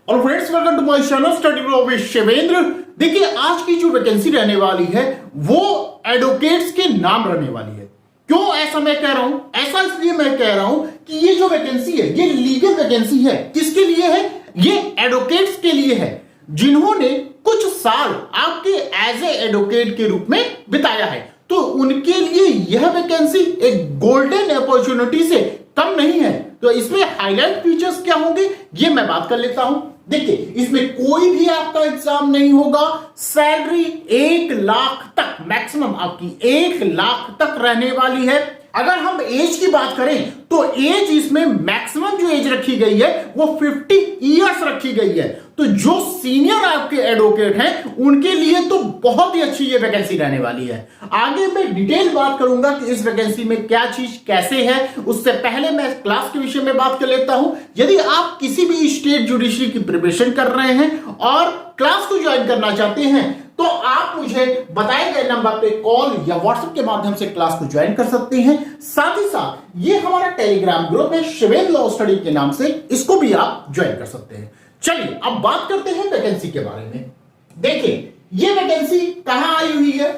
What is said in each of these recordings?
और friends welcome to my channel study blog with Shivendra. देखिए आज की जो वैकेंसी रहने वाली है वो एडवोकेट्स के नाम रहने वाली है। क्यों ऐसा मैं कह रहा हूं? ऐसा इसलिए मैं कह रहा हूं कि ये जो वैकेंसी है ये लीगल वैकेंसी है। किसके लिए है? ये एडवोकेट्स के लिए है जिन्होंने कुछ साल आपके एज ए एडवोकेट के रूप में बिताया है। तो उनके लिए यह वैकेंसी एक गोल्डन अपॉर्चुनिटी से कम नहीं है। तो इसमें हाईलाइट फीचर्स क्या होंगे ये मैं बात कर लेता हूं। देखिए इसमें कोई भी आपका एग्जाम नहीं होगा। सैलरी 1 लाख तक मैक्सिमम आपकी 1 लाख तक रहने वाली है। अगर हम एज की बात करें तो एज इसमें मैक्सिमम जो एज रखी गई है वो 50 इयर्स रखी गई है। तो जो सीनियर आपके एडवोकेट हैं उनके लिए तो बहुत ही अच्छी ये वैकेंसी रहने वाली है। आगे मैं डिटेल बात करूंगा कि इस वैकेंसी में क्या चीज कैसे है। उससे पहले मैं क्लास के विषय में बात कर लेता हूं। यदि आप किसी भी स्टेट जुडिशरी की प्रिपरेशन कर रहे हैं और क्लास को ज्वाइन करना चाहते हैं तो आप मुझे बताए गए नंबर पे कॉल या व्हाट्सएप के माध्यम से क्लास को ज्वाइन कर सकते हैं। साथ ही साथ ये हमारा टेलीग्राम ग्रुप है शिवेंद्र लॉ स्टडी के नाम से, इसको भी आप ज्वाइन कर सकते हैं। चलिए अब बात करते हैं वैकेंसी के बारे में। देखिए ये वैकेंसी कहां आई हुई है।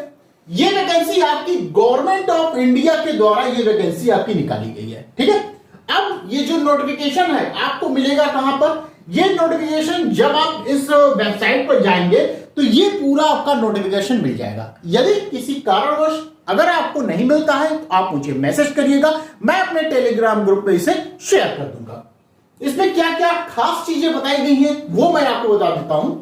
ये वैकेंसी आपकी गवर्नमेंट ऑफ इंडिया के द्वारा ये वैकेंसी आपकी निकाली गई है। ठीक है, अब ये जो नोटिफिकेशन है आपको मिलेगा कहां पर? ये नोटिफिकेशन जब आप इस वेबसाइट पर जाएंगे तो ये पूरा आपका नोटिफिकेशन मिल जाएगा। यदि किसी कारणवश अगर आपको नहीं मिलता है तो आप मुझे मैसेज करिएगा, मैं अपने टेलीग्राम ग्रुप में इसे शेयर कर दूंगा। इसमें क्या क्या खास चीजें बताई गई हैं वो मैं आपको बता देता हूं।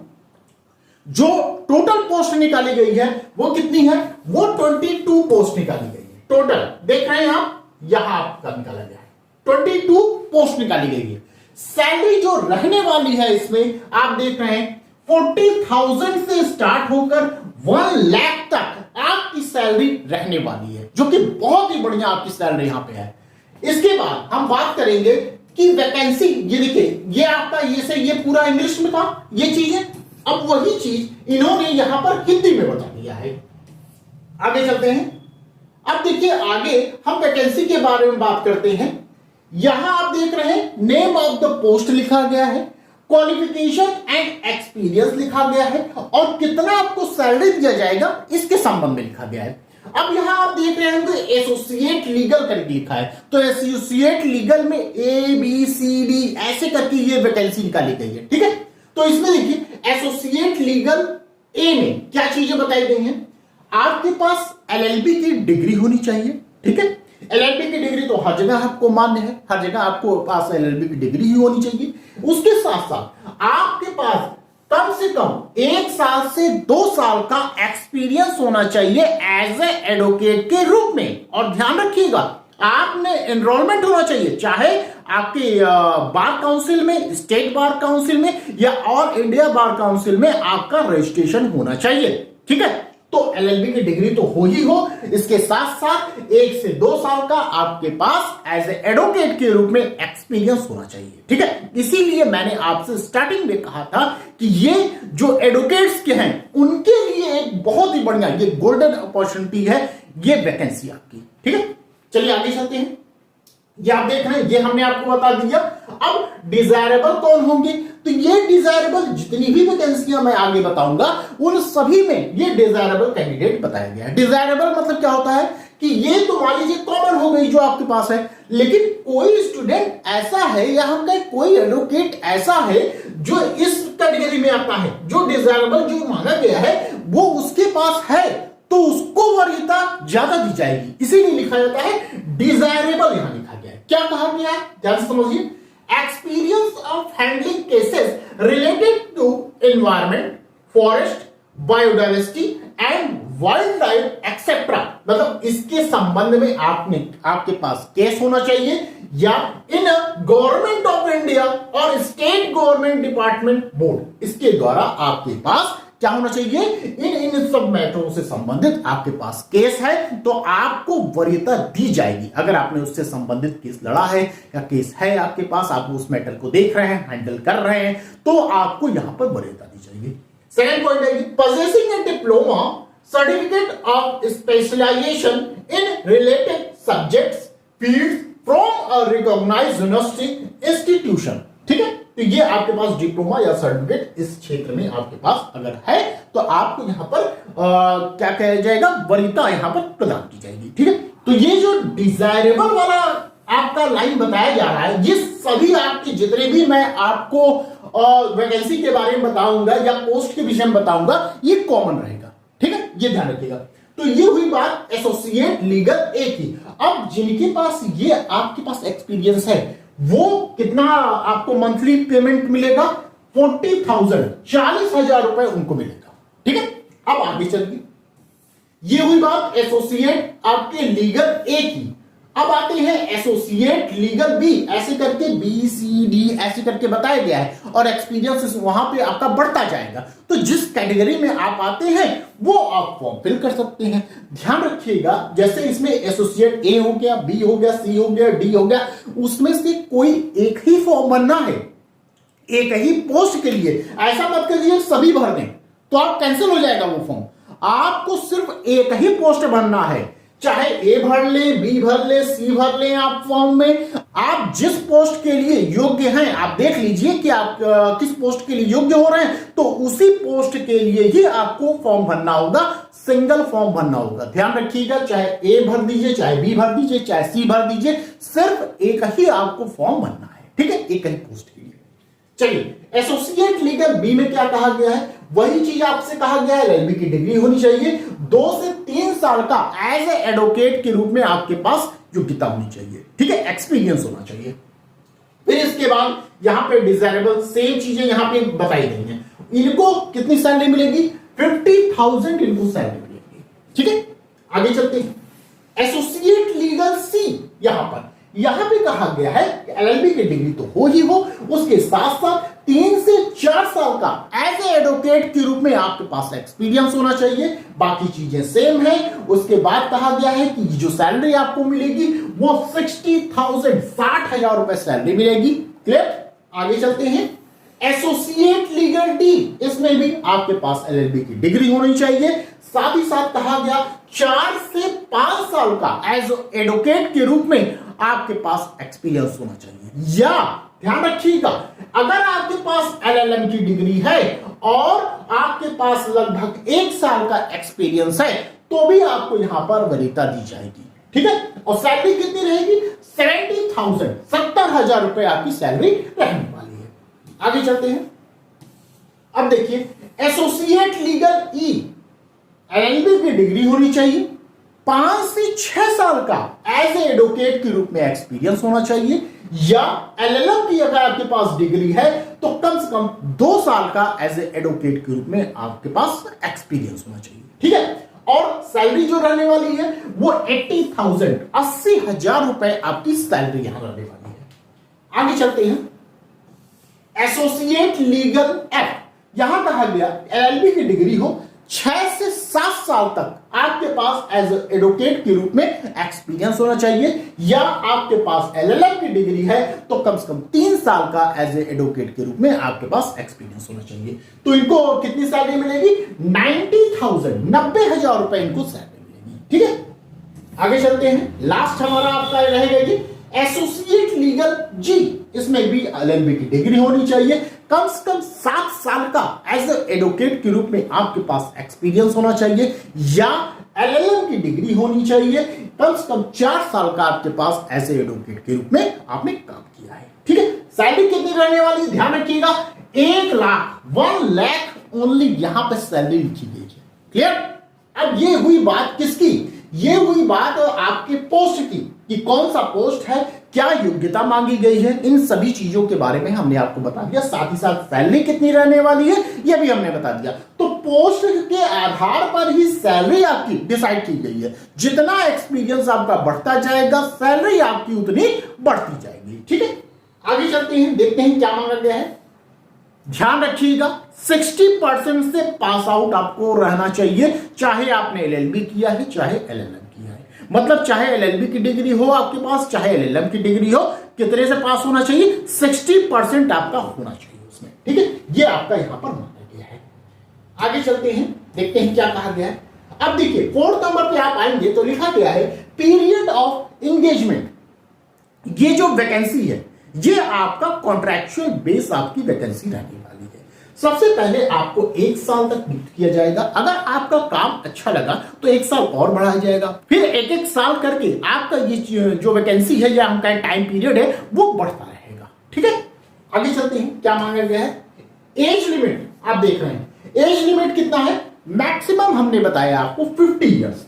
जो टोटल पोस्ट निकाली गई है वो कितनी है? वो 22 पोस्ट निकाली गई है। टोटल देख रहे हैं आप, यहां आपका निकाला गया है 22 पोस्ट निकाली गई है। सैलरी जो रहने वाली है इसमें आप देख रहे हैं 40,000 से स्टार्ट होकर 1 लाख तक आपकी सैलरी रहने वाली है, जो कि बहुत ही बढ़िया आपकी सैलरी यहां पे है। इसके बाद हम बात करेंगे कि वैकेंसी, ये देखिए ये आपका ये पूरा इंग्लिश में था ये चीजें, अब वही चीज इन्होंने यहां पर हिंदी में बता दिया है। आगे चलते हैं। अब देखिए आगे हम वैकेंसी के बारे में बात करते हैं। यहां आप देख रहे हैं नेम ऑफ द पोस्ट लिखा गया है, क्वालिफिकेशन एंड एक्सपीरियंस लिखा गया है और कितना आपको सैलरी दिया जाएगा इसके संबंध में लिखा गया है। अब यहां आप देख रहे हैं एसोसिएट लीगल करके लिखा है, तो एसोसिएट लीगल में ABCD ऐसे करके ये वैकेंसी निकाली गई है। ठीक है, तो इसमें देखिए एसोसिएट लीगल ए में क्या चीजें बताई गई हैं। आपके पास LLB की डिग्री होनी चाहिए। ठीक है, LLB की डिग्री तो हर जगह आपको मान्य है, हर जगह आपको पास LLB की डिग्री ही होनी चाहिए। उसके साथ साथ आपके पास कम से कम 1 साल से 2 साल का एक्सपीरियंस होना चाहिए एज ए एडवोकेट के रूप में। और ध्यान रखिएगा आपने एनरोलमेंट होना चाहिए, चाहे आपके बार काउंसिल में, स्टेट बार काउंसिल में या ऑल इंडिया बार काउंसिल में आपका रजिस्ट्रेशन होना चाहिए। ठीक है, तो LLB की डिग्री तो हो ही हो, इसके साथ साथ 1 से 2 साल का आपके पास एज ए एडवोकेट के रूप में एक्सपीरियंस होना चाहिए। ठीक है, इसीलिए मैंने आपसे स्टार्टिंग में कहा था कि ये जो एडवोकेट्स के हैं उनके लिए एक बहुत ही बढ़िया ये गोल्डन अपॉर्चुनिटी है ये वैकेंसी आपकी। ठीक है, चलिए आगे चलते हैं। ये आप देख रहे हैं, ये हमने आपको बता दिया। अब डिजायरेबल कौन होंगे? तो ये डिजायरेबल जितनी भी वैकेंसियां मैं आगे बताऊंगा उन सभी में ये डिजायरेबल कैंडिडेट बताया गया है। डिजायरेबल मतलब क्या होता है कि ये तो मान लीजिए कॉमन हो गई जो आपके पास है, लेकिन कोई स्टूडेंट ऐसा है या हम कहें कोई एडवोकेट ऐसा है जो इस कैटेगरी में आता है, जो डिजायरेबल जो माना गया है वो उसके पास है तो उसको वरीयता ज्यादा दी जाएगी, इसीलिए लिखा जाता है डिजायरेबल। यहां लिखा गया है, क्या कहा गया है ध्यान से समझिए। Experience of handling cases related to environment, forest, biodiversity and wildlife etcetera, मतलब इसके संबंध में आपके पास केस होना चाहिए या इन गवर्नमेंट ऑफ इंडिया और स्टेट गवर्नमेंट डिपार्टमेंट बोर्ड, इसके द्वारा आपके पास क्या होना चाहिए? इन सब मैटरों से संबंधित आपके पास केस है तो आपको वरीयता दी जाएगी। अगर आपने उससे संबंधित केस लड़ा है या केस है आपके पास, आप उस मैटर को देख रहे हैं, हैंडल कर रहे हैं, तो आपको यहां पर वरीयता दी जाएगी। सेकंड पॉइंट है possessing a diploma certificate of specialisation in related subjects fields from a recognised university institution. ठीक है, तो ये आपके पास डिप्लोमा या सर्टिफिकेट इस क्षेत्र में आपके पास अगर है तो आपको यहां पर क्या कहा जाएगा, वरीयता यहां पर प्रदान की जाएगी। ठीक है, तो ये जो डिजायरेबल वाला आपका लाइन बताया जा रहा है, ये सभी आपके जितने भी मैं आपको वैकेंसी के बारे में बताऊंगा या पोस्ट के विषय में बताऊंगा, ये कॉमन रहेगा। ठीक है, ये ध्यान रखिएगा। तो ये हुई बात एसोसिएट लीगल ए की। अब जिनके पास ये आपके पास एक्सपीरियंस है वो कितना आपको मंथली पेमेंट मिलेगा, 40,000, 40,000 रुपए उनको मिलेगा। ठीक है, अब आगे चलिए, ये हुई बात एसोसिएट आपके लीगल ए की। अब आते हैं एसोसिएट लीगल बी, ऐसे करके बी सी डी ऐसे करके बताया गया है और एक्सपीरियंस वहां पे आपका बढ़ता जाएगा। तो जिस कैटेगरी में आप आते हैं वो आप फॉर्म फिल कर सकते हैं। ध्यान रखिएगा, जैसे इसमें एसोसिएट ए हो गया, बी हो गया, सी हो गया, डी हो गया, उसमें से कोई एक ही फॉर्म भरना है, एक ही पोस्ट के लिए। ऐसा मत करिए सभी भर दें तो आप कैंसिल हो जाएगा वो फॉर्म। आपको सिर्फ एक ही पोस्ट भरना है, चाहे ए भर ले, बी भर ले, सी भर ले। आप फॉर्म में आप जिस पोस्ट के लिए योग्य हैं, आप देख लीजिए कि आप किस पोस्ट के लिए योग्य हो रहे हैं, तो उसी पोस्ट के लिए ही आपको फॉर्म भरना होगा, सिंगल फॉर्म भरना होगा। ध्यान रखिएगा, चाहे ए भर दीजिए, चाहे बी भर दीजिए, चाहे सी भर दीजिए, सिर्फ एक ही आपको फॉर्म भरना है। ठीक है, एक ही पोस्ट के लिए। चलिए, एसोसिएट लीगल बी में क्या कहा गया है, वही चीज आपसे कहा गया है, एलएलबी की डिग्री होनी चाहिए, 2 से 3 साल का एज ए एडवोकेट के रूप में आपके पास योग्यता होनी चाहिए। ठीक है, एक्सपीरियंस होना चाहिए। फिर इसके बाद यहां पे डिजायरेबल सेम चीजें यहां पे बताई गई हैं। इनको कितनी सैलरी मिलेगी, 50,000 इनको सैलरी मिलेगी। ठीक है, आगे चलते हैं। एसोसिएट लीगल सी, यहां पे कहा गया है कि एलएलबी की डिग्री तो हो ही हो, उसके साथ साथ 3 से 4 साल का एज ए एडवोकेट के रूप में आपके पास एक्सपीरियंस होना चाहिए। बाकी चीजें सेम है। उसके बाद कहा गया है कि जो सैलरी आपको मिलेगी वो 60,000, 60,000 रुपए सैलरी मिलेगी। क्लियर, आगे चलते हैं। एसोसिएट लीगल डी, इसमें भी आपके पास एलएलबी की डिग्री होनी चाहिए। साथ ही साथ कहा गया 4 से 5 साल का एज एडवोकेट के रूप में आपके पास एक्सपीरियंस होना चाहिए। या ध्यान रखिएगा, अगर आपके पास एलएलएम की डिग्री है और आपके पास लगभग 1 साल का एक्सपीरियंस है तो भी आपको यहां पर वरीयता दी जाएगी। ठीक है, और सैलरी कितनी रहेगी, 70,000, 70,000 रुपए आपकी सैलरी रहने वाली है। आगे चलते हैं। अब देखिए, एसोसिएट लीगल ई, एलएलबी की डिग्री होनी चाहिए, 5 से 6 साल का एज ए एडवोकेट के रूप में एक्सपीरियंस होना चाहिए, या एलएलएम की अगर आपके पास डिग्री है तो कम से कम 2 साल का एज ए एडवोकेट के रूप में आपके पास एक्सपीरियंस होना चाहिए। ठीक है, और सैलरी जो रहने वाली है वो 80,000, 80,000 रुपए आपकी सैलरी यहां रहने वाली है। आगे चलते हैं। एसोसिएट लीगल एफ, यहां कहा गया एलएलबी की डिग्री हो, 6 से 7 साल तक आपके पास एज एडवोकेट के रूप में एक्सपीरियंस होना चाहिए, या आपके पास एलएलएम की डिग्री है तो कम से कम 3 साल का एज एडवोकेट के रूप में आपके पास एक्सपीरियंस होना चाहिए। तो इनको कितनी सैलरी मिलेगी, 90,000, 90,000 रुपए इनको सैलरी मिलेगी। ठीक है, आगे चलते हैं। लास्ट हमारा आपका रहेगा ये एसोसिएट लीगल जी, इसमें भी एलएलबी की डिग्री होनी चाहिए, कम से कम 7 साल का एज एडवोकेट के रूप में आपके पास एक्सपीरियंस होना चाहिए, या एलएलएम की डिग्री होनी चाहिए, कम से कम 4 साल का आपके पास एज एडवोकेट के रूप में आपने काम किया है। ठीक है, सैलरी कितनी रहने वाली है, ध्यान रखिएगा, 1 लाख ओनली यहां पर सैलरी लिखी गई है। क्लियर, अब ये हुई बात किसकी, ये हुई बात आपके पोस्ट की कि कौन सा पोस्ट है, क्या योग्यता मांगी गई है, इन सभी चीजों के बारे में हमने आपको बता दिया। साथ ही साथ सैलरी कितनी रहने वाली है यह भी हमने बता दिया। तो पोस्ट के आधार पर ही सैलरी आपकी डिसाइड की गई है। जितना एक्सपीरियंस आपका बढ़ता जाएगा सैलरी आपकी उतनी बढ़ती जाएगी। ठीक है, आगे चलते हैं, देखते हैं क्या मांगा गया है। ध्यान रखिएगा, 60% से पास आउट आपको रहना चाहिए, चाहे आपने एलएलबी किया है चाहे एलएलएम किया है। मतलब चाहे एलएलबी की डिग्री हो आपके पास, चाहे एलएलएम की डिग्री हो, कितने से पास होना चाहिए, 60% आपका होना चाहिए उसमें। ठीक है, ये आपका यहां पर माना गया है। आगे चलते हैं, देखते हैं क्या कहा गया है। अब देखिए 4th नंबर पे आप आएंगे तो लिखा गया है पीरियड ऑफ एंगेजमेंट। ये जो वैकेंसी है ये आपका कॉन्ट्रैक्चुअल बेस आपकी वैकेंसी रहने वाली है। सबसे पहले आपको 1 साल तक नियुक्त किया जाएगा। अगर आपका काम अच्छा लगा तो 1 साल और बढ़ाया जाएगा, फिर 1-1 साल करके आपका ये जो वैकेंसी है या हमका टाइम पीरियड है वो बढ़ता रहेगा। ठीक है, आगे चलते हैं। क्या मांगा गया है? एज लिमिट आप देख रहे हैं, एज लिमिट कितना है? मैक्सिमम हमने बताया आपको 50 ईयर्स।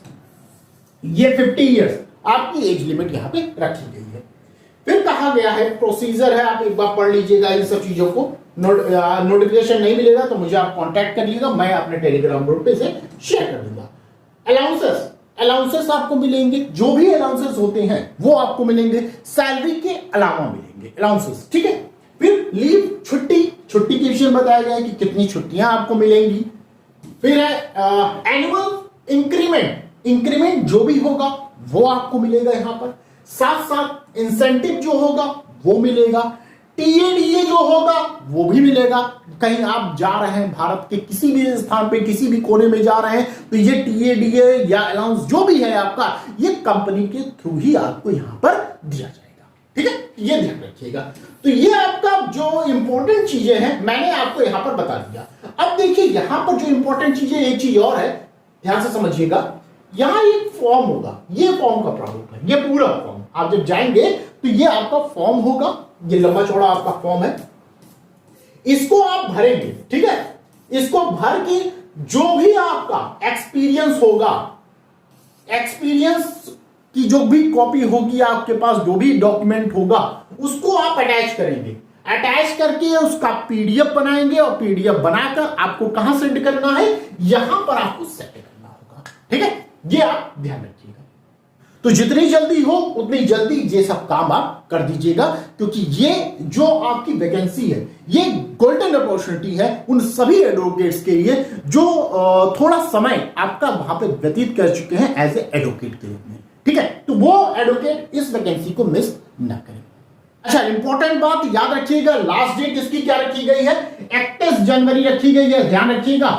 ये 50 ईयर्स आपकी एज लिमिट यहां पे रखी गई है। फिर कहा गया है प्रोसीजर है, आप एक बार पढ़ लीजिएगा इन सब चीजों को। नोटिफिकेशन नहीं मिलेगा तो मुझे आप कांटेक्ट कर लीजिएगा, मैं अपने टेलीग्राम ग्रुप पे से शेयर कर दूंगा। अलाउंसेस आपको मिलेंगे, जो भी अलाउंसेस होते हैं वो आपको मिलेंगे, सैलरी के अलावा मिलेंगे अलाउंसेस। ठीक है, फिर लीव छुट्टी के विषय में बताया गया है कि कितनी छुट्टियां आपको मिलेंगी। फिर है एनुअल इंक्रीमेंट जो भी होगा वो आपको मिलेगा यहां पर। साथ साथ इंसेंटिव जो होगा वो मिलेगा, टीएडीए जो होगा वो भी मिलेगा। कहीं आप जा रहे हैं भारत के किसी भी स्थान पे, किसी भी कोने में जा रहे हैं तो ये टीएडीए या अलाउंस जो भी है आपका, ये कंपनी के थ्रू ही आपको यहां पर दिया जाएगा। ठीक है, ये ध्यान रखिएगा। तो ये आपका जो इंपॉर्टेंट चीजें हैं मैंने आपको यहां पर बता दिया। अब देखिए यहां पर जो इंपॉर्टेंट चीजें, एक चीज और है, ध्यान से समझिएगा। यहां एक फॉर्म होगा, ये फॉर्म का प्रारूप है, ये पूरा फॉर्म आप जब जाएंगे तो ये आपका फॉर्म होगा, ये लंबा चौड़ा आपका फॉर्म है, इसको आप भरेंगे। ठीक है, इसको भर के जो भी आपका एक्सपीरियंस होगा, एक्सपीरियंस की जो भी कॉपी होगी आपके पास, जो भी डॉक्यूमेंट होगा उसको आप अटैच करेंगे। अटैच करके उसका पीडीएफ बनाएंगे और पीडीएफ बनाकर आपको कहां सेंड करना है? यहां पर आपको सेंड करना होगा। ठीक है, ये आप ध्यान रखिएगा। तो जितनी जल्दी हो उतनी जल्दी ये सब काम आप कर दीजिएगा, क्योंकि ये जो आपकी वैकेंसी है ये गोल्डन अपॉर्चुनिटी है उन सभी एडवोकेट्स के लिए जो थोड़ा समय आपका वहां पे व्यतीत कर चुके हैं एज ए एडवोकेट के रूप में। ठीक है, तो वो एडवोकेट इस वैकेंसी को मिस ना करें। अच्छा, इंपॉर्टेंट बात याद रखिएगा, लास्ट डेट इसकी क्या रखी गई है? 31 जनवरी रखी गई है। ध्यान रखिएगा,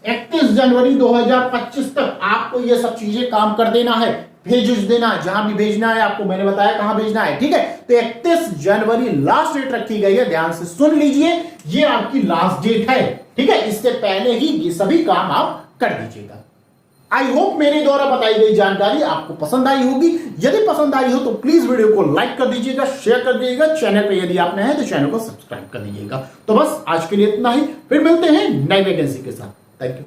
31 जनवरी 2025 तक आपको ये सब चीजें काम कर देना है, भेज देना है, जहां भी भेजना है आपको मैंने बताया कहां भेजना है। ठीक है, तो 31 जनवरी लास्ट डेट रखी गई है, ध्यान से सुन लीजिए, ये आपकी लास्ट डेट है। ठीक है, इससे पहले ही ये सभी काम आप कर दीजिएगा। आई होप मेरे द्वारा बताई गई जानकारी आपको पसंद आई होगी। यदि पसंद आई हो तो प्लीज वीडियो को लाइक कर दीजिएगा, शेयर कर दीजिएगा, चैनल पे यदि आप नए हैं तो चैनल को सब्सक्राइब कर दीजिएगा। तो बस आज के लिए इतना ही, फिर मिलते हैं नई वैकेंसी के साथ। Thank you.